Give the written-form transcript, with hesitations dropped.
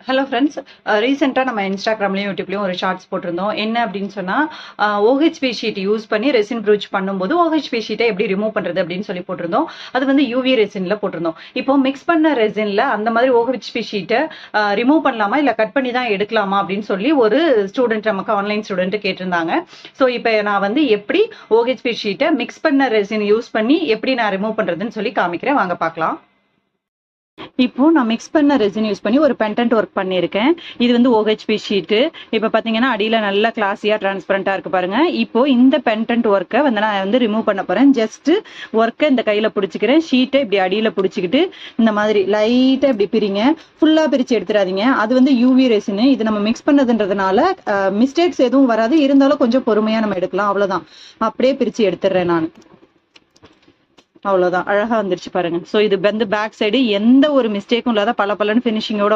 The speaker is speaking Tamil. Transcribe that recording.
ஹலோ ஃப்ரெண்ட்ஸ், ரீசெண்டாக நம்ம இன்ஸ்டாகிராம்லையும் யூடியூப்லையும் ஒரு ஷார்ட்ஸ் போட்டிருந்தோம். என்ன அப்படின்னு சொன்னால், ஓஹெச்பி ஷீட் யூஸ் பண்ணி ரெசின் ப்ரூச் பண்ணும்போது ஓஹெச்பி ஷீட்டை எப்படி ரிமூவ் பண்ணுறது அப்படின்னு சொல்லி போட்டிருந்தோம். அது வந்து யூவி ரெசினில் போட்டிருந்தோம். இப்போ மிக்ஸ் பண்ண ரெசினில் அந்த மாதிரி ஓஹெச்பி ஷீட்டை ரிமூவ் பண்ணலாமா இல்லை கட் பண்ணி தான் எடுக்கலாமா அப்படின்னு சொல்லி ஒரு ஸ்டூடெண்ட் நமக்கு ஆன்லைன் ஸ்டூடெண்ட் கேட்டிருந்தாங்க. ஸோ இப்போ நான் வந்து எப்படி ஓஹெச்பி ஷீட்டை மிக்ஸ் பண்ண ரெசின் யூஸ் பண்ணி எப்படி நான் ரிமூவ் பண்ணுறதுன்னு சொல்லி காமிக்கிறேன். வாங்க பார்க்கலாம். இப்போ நான் மிக்ஸ் பண்ண ரெசின் யூஸ் பண்ணி ஒரு பெண்டன்ட் ஒர்க் பண்ணியிருக்கேன். இது வந்து ஓஹெச்பி ஷீட்டு. இப்போ பார்த்தீங்கன்னா அடியில் நல்லா கிளாஸியாக டிரான்ஸ்பரண்டாக இருக்குது பாருங்க. இப்போ இந்த பெண்டன்ட் ஒர்க்கை வந்து நான் வந்து ரிமூவ் பண்ண போகிறேன். ஜஸ்ட் ஒர்க்கை இந்த கையில் பிடிச்சிக்கிறேன். ஷீட்டை இப்படி அடியில் பிடிச்சிக்கிட்டு இந்த மாதிரி லைட்டாக இப்படி பிரிங்க. ஃபுல்லாக பிரித்து எடுத்துடாதீங்க. அது வந்து யூவி ரெசின். இது நம்ம மிக்ஸ் பண்ணதுன்றதுனால மிஸ்டேக்ஸ் எதுவும் வராது. இருந்தாலும் கொஞ்சம் பொறுமையாக நம்ம எடுக்கலாம். அவ்வளோதான். அப்படியே பிரித்து எடுத்துடுறேன் நான். அவ்வளவுதான், அழகா வந்துருச்சு பாருங்க. ஸோ இது வந்து பேக் சைடு எந்த ஒரு மிஸ்டேக்கும் இல்லாத பல பலன்னு ஃபினிஷிங்கோட